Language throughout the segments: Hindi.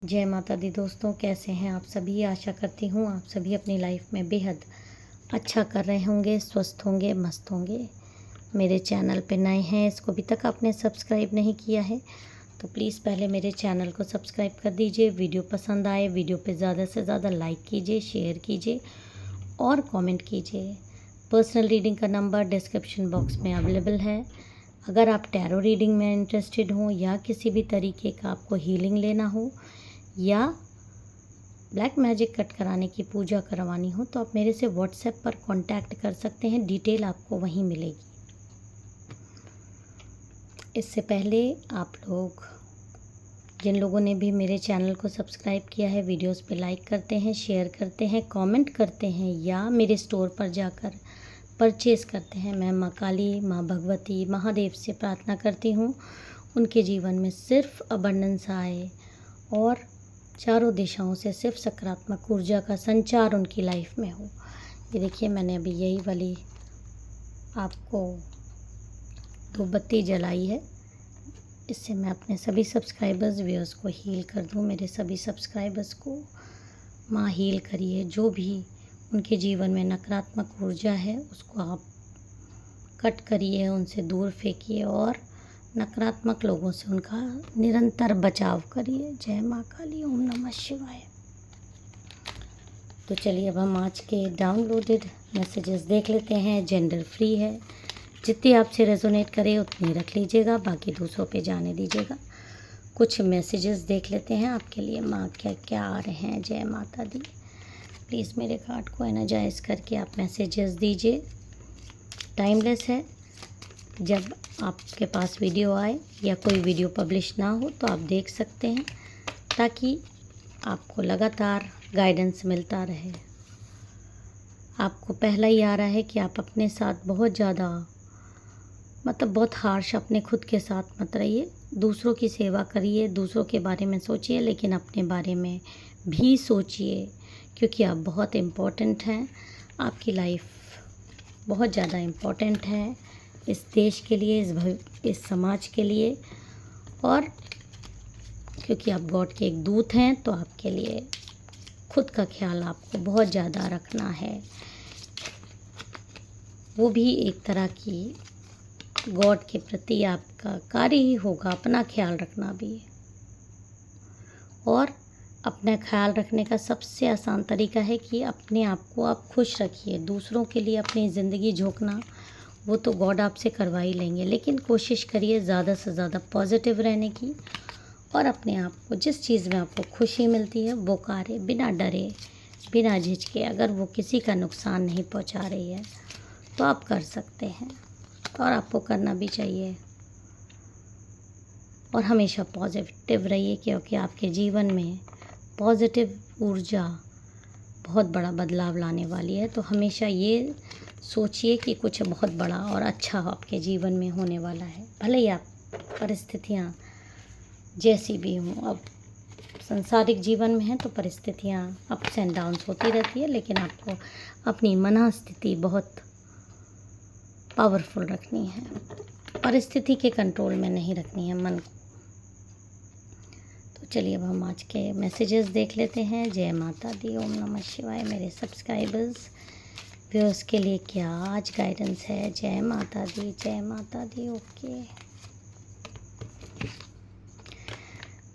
जय माता दी दोस्तों, कैसे हैं आप सभी। आशा करती हूँ आप सभी अपनी लाइफ में बेहद अच्छा कर रहे होंगे, स्वस्थ होंगे, मस्त होंगे। मेरे चैनल पे नए हैं, इसको अभी तक आपने सब्सक्राइब नहीं किया है तो प्लीज़ पहले मेरे चैनल को सब्सक्राइब कर दीजिए। वीडियो पसंद आए, वीडियो पे ज़्यादा से ज़्यादा लाइक कीजिए, शेयर कीजिए और कमेंट कीजिए। पर्सनल रीडिंग का नंबर डिस्क्रिप्शन बॉक्स में अवेलेबल है। अगर आप टैरो रीडिंग में इंटरेस्टेड हो या किसी भी तरीके का आपको हीलिंग लेना हो या ब्लैक मैजिक कट कराने की पूजा करवानी हो तो आप मेरे से व्हाट्सएप पर कांटेक्ट कर सकते हैं। डिटेल आपको वहीं मिलेगी। इससे पहले आप लोग जिन लोगों ने भी मेरे चैनल को सब्सक्राइब किया है, वीडियोस पे लाइक करते हैं, शेयर करते हैं, कमेंट करते हैं या मेरे स्टोर पर जाकर परचेज़ करते हैं, मैं माँ काली, माँ भगवती, महादेव से प्रार्थना करती हूँ उनके जीवन में सिर्फ अबंडेंस आए और चारों दिशाओं से सिर्फ सकारात्मक ऊर्जा का संचार उनकी लाइफ में हो। ये देखिए, मैंने अभी यही वाली आपको दो बत्ती जलाई है। इससे मैं अपने सभी सब्सक्राइबर्स व्यूअर्स को हील कर दूँ। मेरे सभी सब्सक्राइबर्स को माँ हील करिए। जो भी उनके जीवन में नकारात्मक ऊर्जा है उसको आप कट करिए, उनसे दूर फेंकिए और नकारात्मक लोगों से उनका निरंतर बचाव करिए। जय माँ काली, ओम नमः शिवाय। तो चलिए अब हम आज के डाउनलोडेड मैसेजेस देख लेते हैं। जेंडर फ्री है, जितनी आपसे रेजोनेट करे उतनी रख लीजिएगा, बाकी दूसरों पे जाने दीजिएगा। कुछ मैसेजेस देख लेते हैं आपके लिए। माँ क्या क्या आ रहे हैं। जय माता दी। प्लीज़ मेरे कार्ड को एनर्जाइज करके आप मैसेजेस दीजिए। टाइमलेस है, जब आपके पास वीडियो आए या कोई वीडियो पब्लिश ना हो तो आप देख सकते हैं, ताकि आपको लगातार गाइडेंस मिलता रहे। आपको पहला ही आ रहा है कि आप अपने साथ बहुत ज़्यादा बहुत हार्श अपने खुद के साथ मत रहिए। दूसरों की सेवा करिए, दूसरों के बारे में सोचिए, लेकिन अपने बारे में भी सोचिए, क्योंकि आप बहुत इम्पोर्टेंट हैं। आपकी लाइफ बहुत ज़्यादा इम्पोर्टेंट है इस देश के लिए, इस समाज के लिए, और क्योंकि आप गॉड के एक दूत हैं तो आपके लिए खुद का ख्याल आपको बहुत ज़्यादा रखना है। वो भी एक तरह की गॉड के प्रति आपका कार्य ही होगा, अपना ख्याल रखना भी। और अपना ख्याल रखने का सबसे आसान तरीका है कि अपने आप को आप खुश रखिए। दूसरों के लिए अपनी ज़िंदगी झोंकना वो तो गॉड आपसे करवा ही लेंगे, लेकिन कोशिश करिए ज़्यादा से ज़्यादा पॉजिटिव रहने की और अपने आप को जिस चीज़ में आपको खुशी मिलती है वो कार्य बिना डरे, बिना झिझके, अगर वो किसी का नुकसान नहीं पहुंचा रही है तो आप कर सकते हैं और आपको करना भी चाहिए। और हमेशा पॉजिटिव रहिए, क्योंकि आपके जीवन में पॉजिटिव ऊर्जा बहुत बड़ा बदलाव लाने वाली है। तो हमेशा ये सोचिए कि कुछ बहुत बड़ा और अच्छा आपके जीवन में होने वाला है। भले ही आप परिस्थितियाँ जैसी भी हों, अब सांसारिक जीवन में है तो परिस्थितियाँ अप्स एंड डाउन्स होती रहती है, लेकिन आपको अपनी मनस्थिति बहुत पावरफुल रखनी है। परिस्थिति के कंट्रोल में नहीं रखनी है मन को। तो चलिए अब हम आज के मैसेजेस देख लेते हैं। जय माता दी, ओम नमः शिवाय। मेरे सब्सक्राइबर्स व्यूअर्स के लिए क्या आज गाइडेंस है। जय माता दी, जय माता दी। ओके,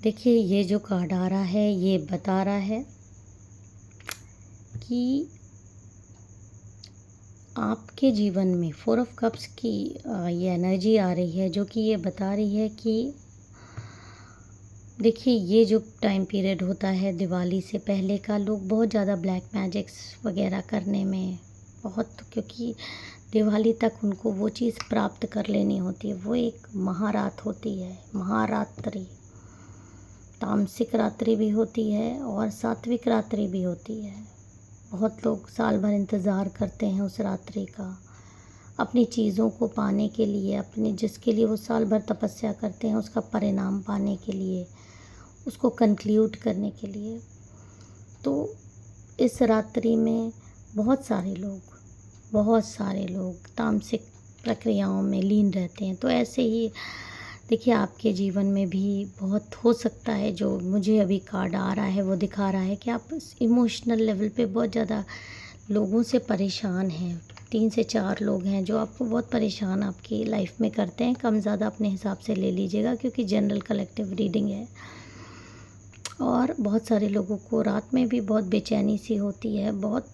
देखिए ये जो कार्ड आ रहा है ये बता रहा है कि आपके जीवन में 4 ऑफ कप्स की ये एनर्जी आ रही है, जो कि ये बता रही है कि देखिए ये जो टाइम पीरियड होता है दिवाली से पहले का, लोग बहुत ज़्यादा ब्लैक मैजिक्स वगैरह करने में बहुत, क्योंकि दिवाली तक उनको वो चीज़ प्राप्त कर लेनी होती है। वो एक महारात होती है, महारात्रि। तामसिक रात्रि भी होती है और सात्विक रात्रि भी होती है। बहुत लोग साल भर इंतज़ार करते हैं उस रात्रि का, अपनी चीज़ों को पाने के लिए, अपनी जिसके लिए वो साल भर तपस्या करते हैं उसका परिणाम पाने के लिए, उसको कंक्लूड करने के लिए। तो इस रात्रि में बहुत सारे लोग तामसिक प्रक्रियाओं में लीन रहते हैं। तो ऐसे ही देखिए आपके जीवन में भी बहुत हो सकता है, जो मुझे अभी कार्ड आ रहा है वो दिखा रहा है कि आप इमोशनल लेवल पे बहुत ज़्यादा लोगों से परेशान हैं। 3 से 4 लोग हैं जो आपको बहुत परेशान आपकी लाइफ में करते हैं। कम ज़्यादा अपने हिसाब से ले लीजिएगा, क्योंकि जनरल कलेक्टिव रीडिंग है। और बहुत सारे लोगों को रात में भी बहुत बेचैनी सी होती है, बहुत,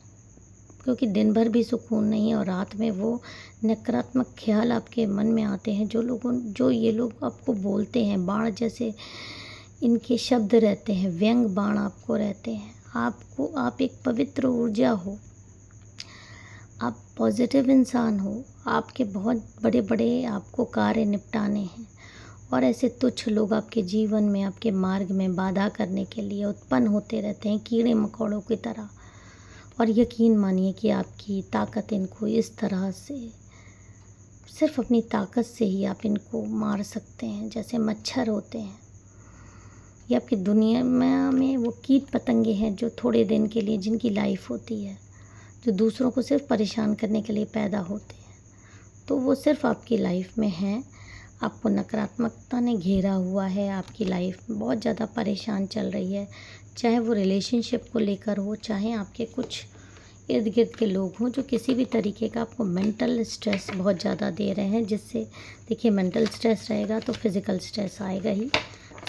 क्योंकि दिन भर भी सुकून नहीं है और रात में वो नकारात्मक ख्याल आपके मन में आते हैं। जो ये लोग आपको बोलते हैं, बाण जैसे इनके शब्द रहते हैं, व्यंग बाण आपको रहते हैं। आप एक पवित्र ऊर्जा हो, आप पॉजिटिव इंसान हो, आपके बहुत बड़े बड़े आपको कार्य निपटाने हैं, और ऐसे तुच्छ लोग आपके जीवन में, आपके मार्ग में बाधा करने के लिए उत्पन्न होते रहते हैं, कीड़े मकोड़ों की तरह। और यकीन मानिए कि आपकी ताकत इनको इस तरह से, सिर्फ अपनी ताकत से ही आप इनको मार सकते हैं। जैसे मच्छर होते हैं, ये आपकी दुनिया में वो कीट पतंगे हैं जो थोड़े दिन के लिए, जिनकी लाइफ होती है, जो दूसरों को सिर्फ परेशान करने के लिए पैदा होते हैं, तो वो सिर्फ आपकी लाइफ में हैं। आपको नकारात्मकता ने घेरा हुआ है, आपकी लाइफ बहुत ज़्यादा परेशान चल रही है, चाहे वो रिलेशनशिप को लेकर हो, चाहे आपके कुछ इर्द गिर्द के लोग हों जो किसी भी तरीके का आपको मेंटल स्ट्रेस बहुत ज़्यादा दे रहे हैं। जिससे देखिए, मेंटल स्ट्रेस रहेगा तो फिज़िकल स्ट्रेस आएगा ही।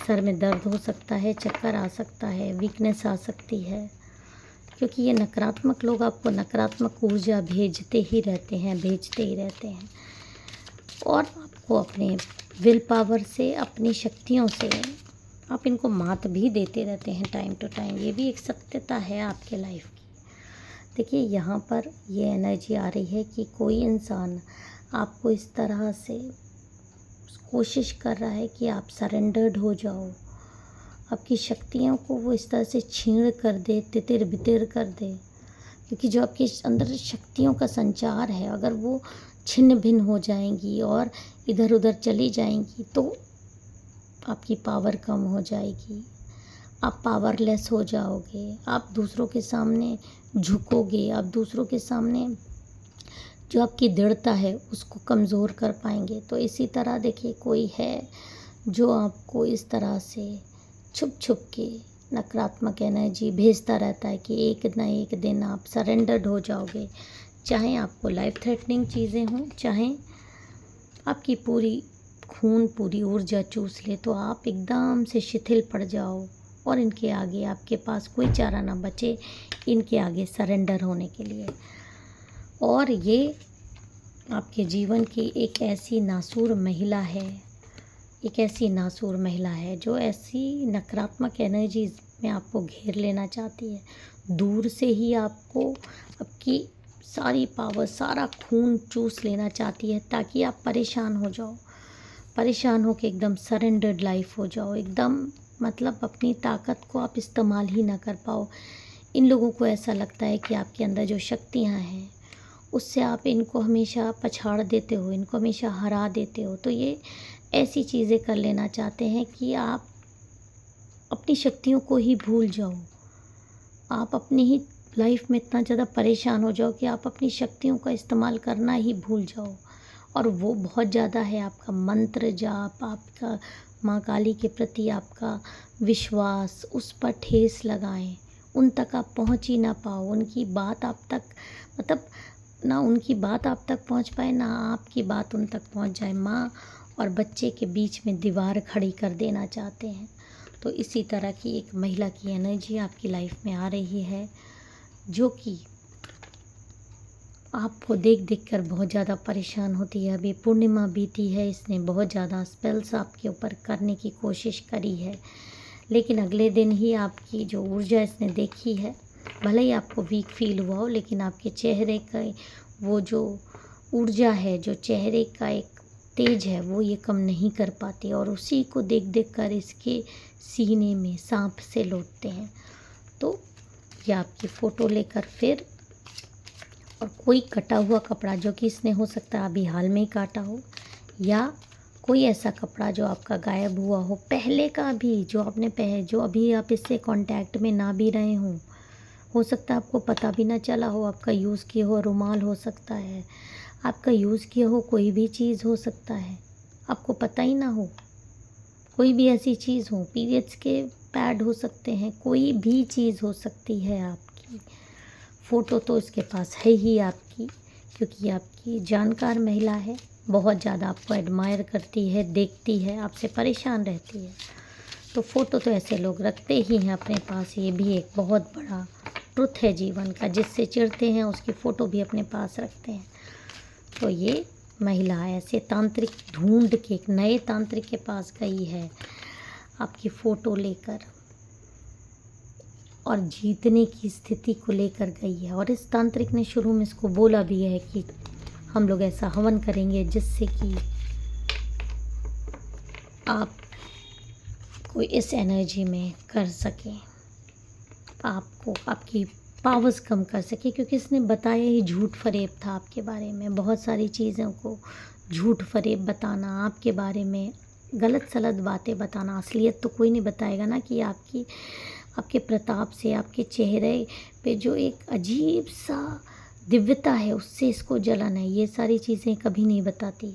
सर में दर्द हो सकता है, चक्कर आ सकता है, वीकनेस आ सकती है, क्योंकि ये नकारात्मक लोग आपको नकारात्मक ऊर्जा भेजते ही रहते हैं। और आपको अपने विल पावर से, अपनी शक्तियों से आप इनको मात भी देते रहते हैं टाइम टू टाइम। ये भी एक सत्यता है आपके लाइफ की। देखिए यहाँ पर ये एनर्जी आ रही है कि कोई इंसान आपको इस तरह से कोशिश कर रहा है कि आप सरेंडर्ड हो जाओ, आपकी शक्तियों को वो इस तरह से छीण कर दे, तितिर बितिर कर दे। क्योंकि जो आपके अंदर शक्तियों का संचार है, अगर वो छिन्न भिन्न हो जाएंगी और इधर उधर चली जाएंगी तो आपकी पावर कम हो जाएगी, आप पावरलेस हो जाओगे, आप दूसरों के सामने झुकोगे, आप दूसरों के सामने जो आपकी दृढ़ता है उसको कमज़ोर कर पाएंगे। तो इसी तरह देखिए, कोई है जो आपको इस तरह से छुप छुप के नकारात्मक एनर्जी भेजता रहता है कि एक ना एक दिन आप सरेंडर्ड हो जाओगे। चाहे आपको लाइफ थ्रेटनिंग चीज़ें हों, चाहे आपकी पूरी ऊर्जा चूस ले, तो आप एकदम से शिथिल पड़ जाओ और इनके आगे आपके पास कोई चारा ना बचे, इनके आगे सरेंडर होने के लिए। और ये आपके जीवन की एक ऐसी नासूर महिला है जो ऐसी नकारात्मक एनर्जीज में आपको घेर लेना चाहती है। दूर से ही आपको आपकी सारी पावर, सारा खून चूस लेना चाहती है, ताकि आप परेशान हो के एकदम सरेंडर्ड लाइफ हो जाओ, एकदम मतलब अपनी ताकत को आप इस्तेमाल ही ना कर पाओ। इन लोगों को ऐसा लगता है कि आपके अंदर जो शक्तियां हैं उससे आप इनको हमेशा पछाड़ देते हो, इनको हमेशा हरा देते हो। तो ये ऐसी चीज़ें कर लेना चाहते हैं कि आप अपनी शक्तियों को ही भूल जाओ, आप अपनी ही लाइफ में इतना ज़्यादा परेशान हो जाओ कि आप अपनी शक्तियों का इस्तेमाल करना ही भूल जाओ। और वो बहुत ज़्यादा है आपका मंत्र जाप, आपका माँ काली के प्रति आपका विश्वास, उस पर ठेस लगाएं, उन तक आप पहुँच ही ना पाओ, उनकी बात आप तक, मतलब ना उनकी बात आप तक पहुँच पाए, ना आपकी बात उन तक पहुँच जाए। माँ और बच्चे के बीच में दीवार खड़ी कर देना चाहते हैं। तो इसी तरह की एक महिला की एनर्जी आपकी लाइफ में आ रही है, जो कि आपको देख कर बहुत ज़्यादा परेशान होती है। अभी पूर्णिमा बीती है, इसने बहुत ज़्यादा स्पेल्स आपके ऊपर करने की कोशिश करी है, लेकिन अगले दिन ही आपकी जो ऊर्जा इसने देखी है, भले ही आपको वीक फील हुआ हो, लेकिन आपके चेहरे का वो जो ऊर्जा है, जो चेहरे का एक तेज है, वो ये कम नहीं कर पाती, और उसी को देख कर इसके सीने में सांप से लौटते हैं। तो ये आपकी फ़ोटो लेकर फिर, और कोई कटा हुआ कपड़ा जो कि इसने हो सकता है अभी हाल में ही काटा हो, या कोई ऐसा कपड़ा जो आपका गायब हुआ हो पहले का भी, जो अभी आप इससे कांटेक्ट में ना भी रहे हों, हो सकता है आपको पता भी ना चला हो, आपका यूज़ किया हो रुमाल हो सकता है, आपका यूज़ किया हो कोई भी चीज़ हो सकता है, आपको पता ही ना हो। कोई भी ऐसी चीज़ हो, पीरियड्स के पैड हो सकते हैं, कोई भी चीज़ हो सकती है आपकी। फ़ोटो तो इसके पास है ही आपकी, क्योंकि आपकी जानकार महिला है, बहुत ज़्यादा आपको एडमायर करती है, देखती है, आपसे परेशान रहती है। तो फ़ोटो तो ऐसे लोग रखते ही हैं अपने पास, ये भी एक बहुत बड़ा ट्रुथ है जीवन का। जिससे चिढ़ते हैं उसकी फ़ोटो भी अपने पास रखते हैं। तो ये महिला ऐसे तांत्रिक ढूंढ के एक नए तांत्रिक के पास गई है आपकी फ़ोटो लेकर, और जीतने की स्थिति को लेकर गई है। और इस तांत्रिक ने शुरू में इसको बोला भी है कि हम लोग ऐसा हवन करेंगे जिससे कि आप को इस एनर्जी में कर सकें, आपको आपकी पावर्स कम कर सके, क्योंकि इसने बताया ही झूठ फरेब था आपके बारे में। बहुत सारी चीज़ों को झूठ फरेब बताना, आपके बारे में गलत सलत बातें बताना। असलियत तो कोई नहीं बताएगा ना कि आपके प्रताप से, आपके चेहरे पे जो एक अजीब सा दिव्यता है उससे इसको जलन है, ये सारी चीज़ें कभी नहीं बताती।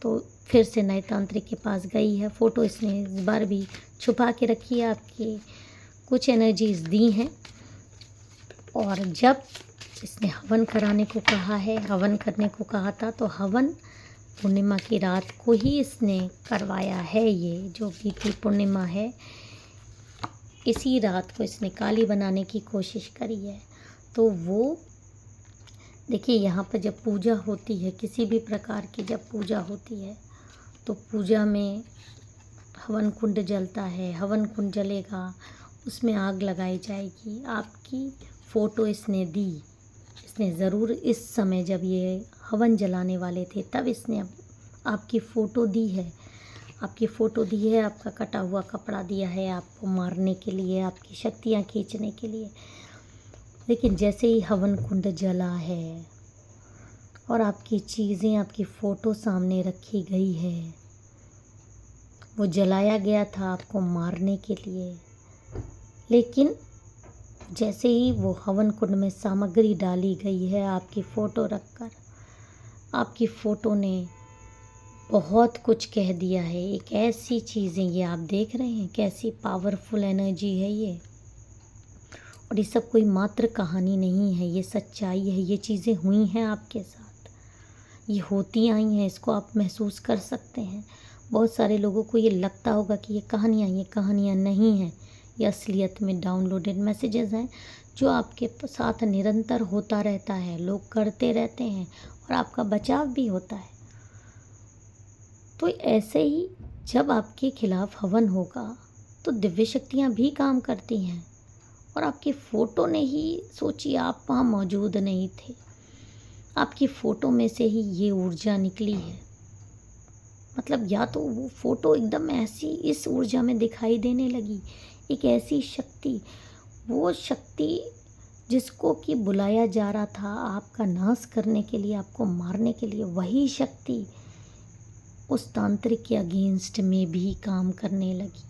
तो फिर से नए तांत्रिक के पास गई है। फ़ोटो इसने इस बार भी छुपा के रखी है, आपकी कुछ एनर्जीज दी हैं। और जब इसने हवन कराने को कहा है, हवन करने को कहा था, तो हवन पूर्णिमा की रात को ही इसने करवाया है। ये जो बीती पूर्णिमा है, इसी रात को इसने काली बनाने की कोशिश करी है। तो वो देखिए, यहाँ पर जब पूजा होती है, किसी भी प्रकार की जब पूजा होती है, तो पूजा में हवन कुंड जलता है। हवन कुंड जलेगा, उसमें आग लगाई जाएगी। आपकी फ़ोटो इसने दी, इसने ज़रूर इस समय जब ये हवन जलाने वाले थे तब इसने आपकी फ़ोटो दी है। आपकी फ़ोटो दी है, आपका कटा हुआ कपड़ा दिया है आपको मारने के लिए, आपकी शक्तियाँ खींचने के लिए। लेकिन जैसे ही हवन कुंड जला है और आपकी चीज़ें, आपकी फ़ोटो सामने रखी गई है, वो जलाया गया था आपको मारने के लिए। लेकिन जैसे ही वो हवन कुंड में सामग्री डाली गई है, आपकी फ़ोटो रखकर, आपकी फ़ोटो ने बहुत कुछ कह दिया है। एक ऐसी चीज़ें, ये आप देख रहे हैं कैसी पावरफुल एनर्जी है ये। और ये सब कोई मात्र कहानी नहीं है, ये सच्चाई है। ये चीज़ें हुई हैं आपके साथ, ये होती आई हैं, इसको आप महसूस कर सकते हैं। बहुत सारे लोगों को ये लगता होगा कि ये कहानियाँ नहीं हैं, ये असलियत में डाउनलोडेड मैसेजेस हैं जो आपके साथ निरंतर होता रहता है, लोग करते रहते हैं और आपका बचाव भी होता है। तो ऐसे ही जब आपके खिलाफ हवन होगा तो दिव्य शक्तियाँ भी काम करती हैं। और आपकी फ़ोटो ने ही, सोचिए आप वहाँ मौजूद नहीं थे, आपकी फ़ोटो में से ही ये ऊर्जा निकली है। मतलब या तो वो फ़ोटो एकदम ऐसी इस ऊर्जा में दिखाई देने लगी, एक ऐसी शक्ति, वो शक्ति जिसको कि बुलाया जा रहा था आपका नाश करने के लिए, आपको मारने के लिए, वही शक्ति उस तांत्रिक के अगेंस्ट में भी काम करने लगी।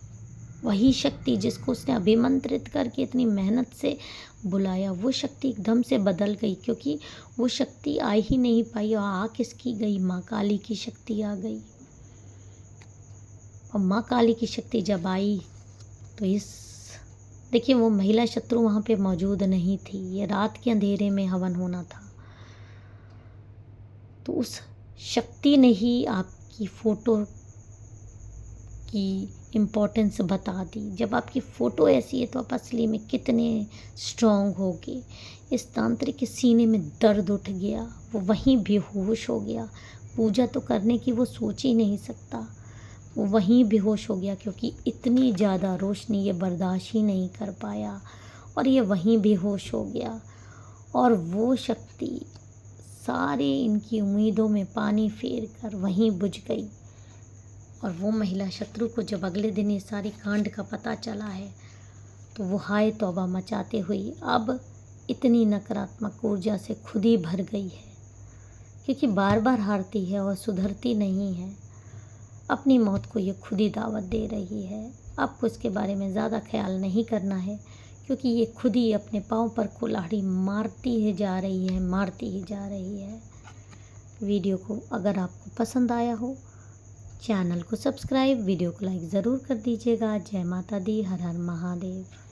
वही शक्ति जिसको उसने अभिमंत्रित करके इतनी मेहनत से बुलाया, वो शक्ति एकदम से बदल गई, क्योंकि वो शक्ति आ ही नहीं पाई। और आ किसकी गई? माँ काली की शक्ति आ गई। और माँ काली की शक्ति जब आई तो देखिए, वो महिला शत्रु वहाँ पे मौजूद नहीं थी, ये रात के अंधेरे में हवन होना था। तो उस शक्ति ने ही आपकी फ़ोटो की इम्पोर्टेंस बता दी। जब आपकी फ़ोटो ऐसी है तो आप असली में कितने स्ट्रॉन्ग होगे। इस तांत्रिक के सीने में दर्द उठ गया, वो वहीं बेहोश हो गया। पूजा तो करने की वो सोच ही नहीं सकता, वो वहीं बेहोश हो गया, क्योंकि इतनी ज़्यादा रोशनी ये बर्दाश्त ही नहीं कर पाया और ये वहीं बेहोश हो गया। और वो शक्ति सारे इनकी उम्मीदों में पानी फेर कर वहीं बुझ गई। और वो महिला शत्रु को जब अगले दिन ये सारी कांड का पता चला है तो वो हाय तौबा मचाते हुए अब इतनी नकारात्मक ऊर्जा से खुद ही भर गई है, क्योंकि बार बार हारती है और सुधरती नहीं है। अपनी मौत को ये खुद ही दावत दे रही है। आपको इसके बारे में ज़्यादा ख्याल नहीं करना है, क्योंकि ये खुद ही अपने पाँव पर कुल्हाड़ी मारती ही जा रही है। वीडियो को अगर आपको पसंद आया हो, चैनल को सब्सक्राइब, वीडियो को लाइक ज़रूर कर दीजिएगा। जय माता दी, हर हर महादेव।